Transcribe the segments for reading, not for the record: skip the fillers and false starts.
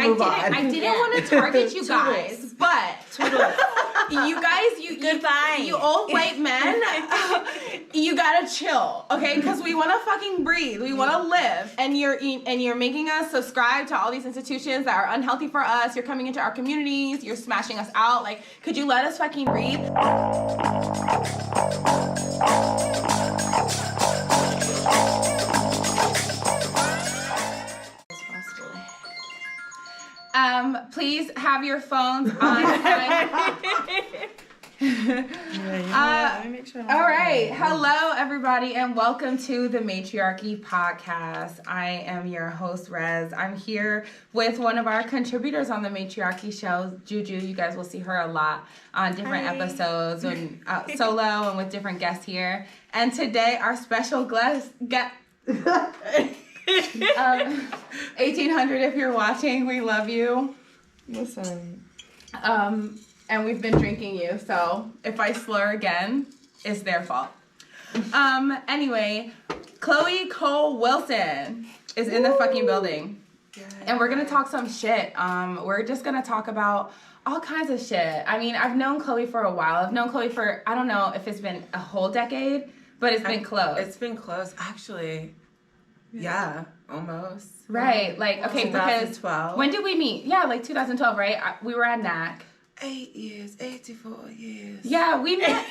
I didn't want to target you guys, but you guys, you old white men, you gotta chill, okay? Because we want to fucking breathe, we want to live, and you're making us subscribe to all these institutions that are unhealthy for us. You're coming into our communities, you're smashing us out. Like, could you let us fucking breathe? Please have your phones on. All right. Hello, everybody, and welcome to the Matriarchy podcast. I am your host, Rez. I'm here with one of our contributors on the Matriarchy show, Juju. You guys will see her a lot on different episodes and solo and with different guests here. And today, our special guest 1800, if you're watching, we love you. Listen. And we've been drinking you, so if I slur again, it's their fault. Anyway, Chloe Cole Wilson is in the fucking building. And we're gonna talk some shit. We're just gonna talk about all kinds of shit. I mean, I've known Chloe for a while. I've known Chloe for, I don't know if it's been a whole decade, but it's been close. It's been close, actually. Yeah, almost. Right, like, okay, 2012. Because when did we meet? Yeah, like 2012, right? We were at NAC. 8 years, 84 years. Yeah, we met.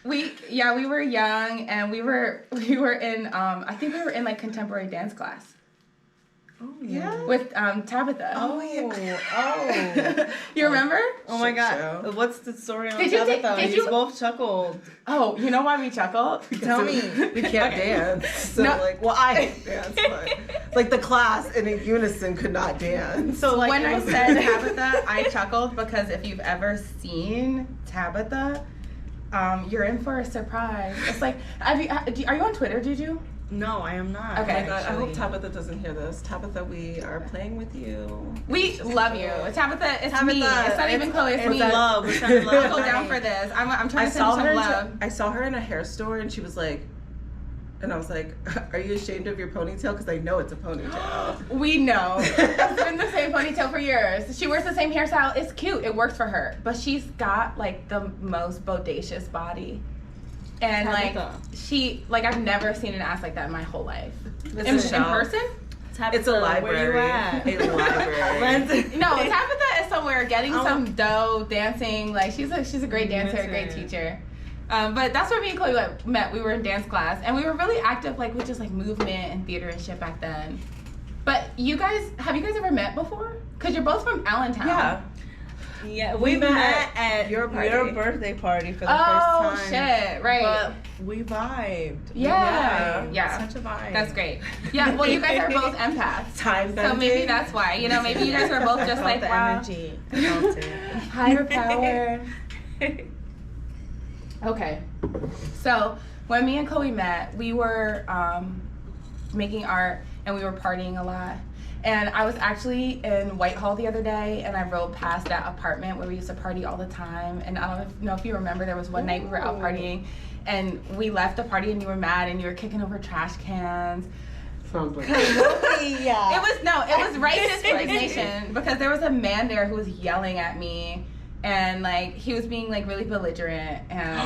we were young, and we were in I think we were in like contemporary dance class. Oh yeah. With Tabitha. Oh yeah. Oh. You remember? Oh my god. What's the story on Did Tabitha? you both chuckled. Oh, you know why we chuckled? Tell me. We can't dance. So I dance, but like the class in unison could not dance. So like when I said Tabitha, I chuckled because if you've ever seen Tabitha, you're in for a surprise. It's like, are you on Twitter, Juju? No, I am not. Okay. Oh my god, I hope Tabitha doesn't hear this. Tabitha, we are playing with you. We love you. Tabitha, it's me. It's not even Chloe, it's me. Love. We're trying to love. I'll go down for this. I'm trying to send you some love. I saw her in a hair store and she was like, and I was like, are you ashamed of your ponytail? Because I know it's a ponytail. We know. It's been the same ponytail for years. She wears the same hairstyle. It's cute. It works for her. But she's got like the most bodacious body. And like I've never seen an ass like that in my whole life. In person? Tabitha, it's a library. Where you at? A library. No, Tabitha is somewhere getting some dough, dancing. Like she's a great dancer, a great teacher. But that's where me and Chloe met. We were in dance class, and we were really active, like with just like movement and theater and shit back then. But have you guys ever met before? Because you're both from Allentown. Yeah. Yeah, we met at your birthday party for the first time. Oh shit! Right. But we vibed. Yeah. Such a vibe. That's great. Yeah. Well, you guys are both empaths. Time so maybe that's why. You know, maybe you guys were both just like, wow. Energy. Higher power. Okay. So when me and Chloe met, we were making art and we were partying a lot. And I was actually in Whitehall the other day, and I rode past that apartment where we used to party all the time. And I don't know if you remember, there was one night we were out partying, and we left the party, and you were mad, and you were kicking over trash cans. Sounds like yeah. It was righteous indignation because there was a man there who was yelling at me, and like he was being like really belligerent, and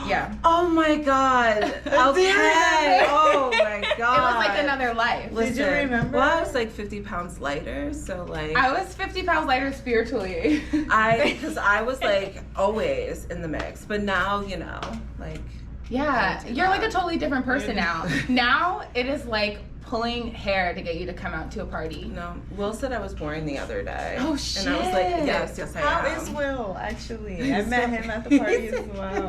yeah. Oh my god. Okay. Oh my god. It was like another life. Listen, did you remember? Well, I was like 50 pounds lighter, so like I was 50 pounds lighter spiritually. Because I was like always in the mix, but now you know, like yeah, you're like a totally different person now. Now it is like pulling hair to get you to come out to a party. No, Will said I was boring the other day. Oh shit! And I was like, yes, I am. How is Will actually? I met him at the party as well.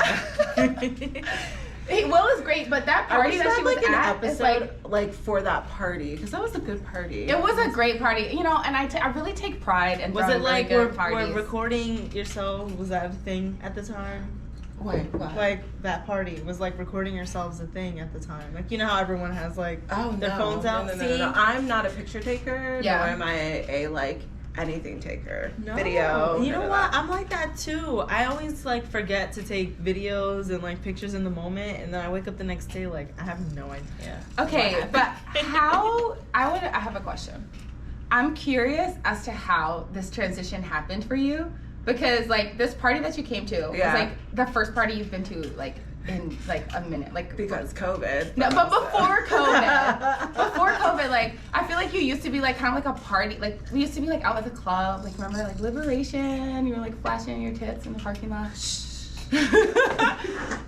Will is great, but that party that she was like an at episode is like for that party because that was a good party. It was a great party, you know, and I really take pride in throwing really good parties. Were recording yourself, was that a thing at the time? Wait, what? Like that party was like recording yourselves a thing at the time. Like you know how everyone has like their phones out. No. I'm not a picture taker. Yeah. Nor am I a like anything taker. No. Video. You know what? I'm like that too. I always like forget to take videos and like pictures in the moment, and then I wake up the next day like I have no idea. Okay, but how? I have a question. I'm curious as to how this transition happened for you, because like this party that you came to was like the first party you've been to like in like a minute, like because COVID. No, but before COVID, like I feel like you used to be like kind of like a party. Like we used to be like out at the club. Like remember like Liberation? You were like flashing your tits in the parking lot.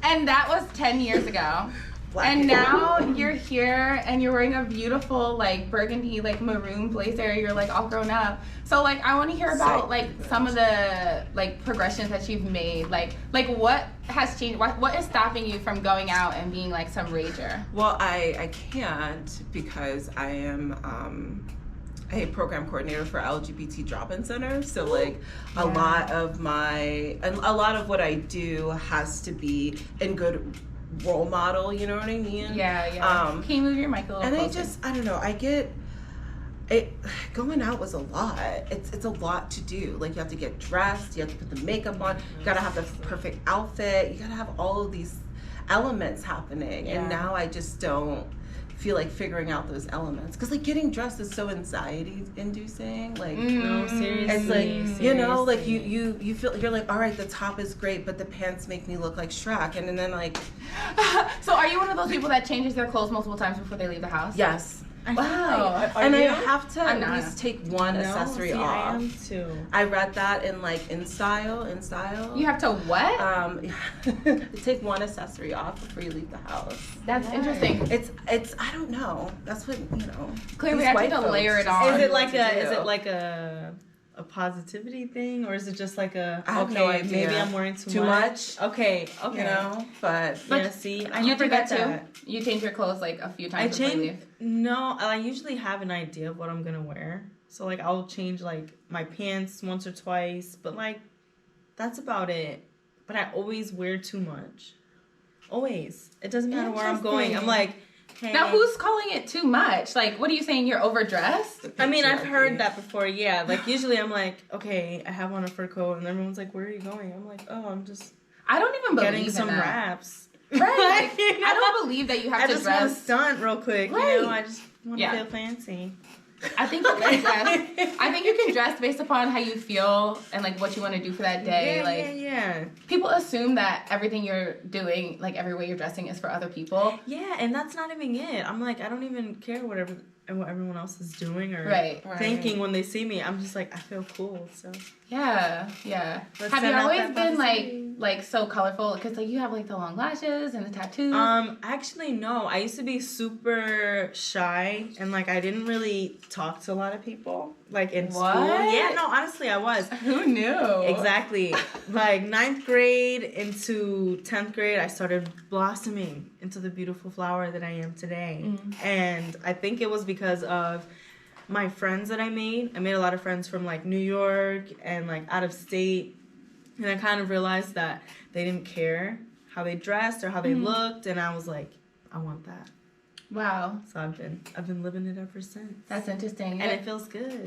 And that was 10 years ago. And now you're here and you're wearing a beautiful like burgundy like maroon blazer. You're like all grown up. So like I want to hear about like some of the like progressions that you've made. Like what has changed? What is stopping you from going out and being like some rager? Well, I can't because I am a program coordinator for LGBT drop-in centers. So like a lot of what I do has to be in good role model, you know what I mean? Yeah. Can you move your mic a little closer? And I don't know, I get it. Going out was a lot. It's a lot to do. Like you have to get dressed, you have to put the makeup on, you gotta have the perfect outfit, you gotta have all of these elements happening. And now I just don't feel like figuring out those elements, because like getting dressed is so anxiety inducing. Like no, seriously, it's like you know, like you feel, you're like, all right, the top is great, but the pants make me look like Shrek. And then like so are you one of those people that changes their clothes multiple times before they leave the house? Yes. Wow. And I have to at least take one accessory off. I am too. I read that in like in style. You have to what? Take one accessory off before you leave the house. That's interesting. It's I don't know. That's what, you know. Clearly I have to layer it on. Is it like a positivity thing, or is it just like I have no idea. Maybe I'm wearing too much? Okay. You know, but yeah, see, I you forget do that too. You change your clothes like a few times before you leave. No, I usually have an idea of what I'm gonna wear, so like I'll change like my pants once or twice, but like that's about it. But I always wear too much. Always. It doesn't matter where I'm going. I'm like, hey. Now who's calling it too much? Like, what are you saying? You're overdressed? I mean, I've heard that before. Yeah, like usually I'm like, okay, I have on a fur coat, and everyone's like, where are you going? I'm like, oh, I'm just. I don't even believe getting some in that. wraps. Right. Like, I don't believe that you have to dress. I just want to stunt real quick. Right. You know, I just want to feel fancy. I think you can dress. I think you can dress based upon how you feel and like what you want to do for that day. Yeah. People assume that everything you're doing, like every way you're dressing, is for other people. Yeah, and that's not even it. I'm like, I don't even care what everyone else is doing or thinking when they see me. I'm just like, I feel cool. So yeah. Have you always been like so colorful? Because like you have like the long lashes and the tattoos. Actually no. I used to be super shy and like I didn't really talk to a lot of people like in school. Yeah, no, honestly I was. Who knew? Exactly. Like 9th grade into 10th grade, I started blossoming into the beautiful flower that I am today. And I think it was because of my friends that I made. I made a lot of friends from like New York and like out of state, and I kind of realized that they didn't care how they dressed or how they looked, and I was like, I want that. Wow. So I've been living it ever since. That's interesting. And it feels good.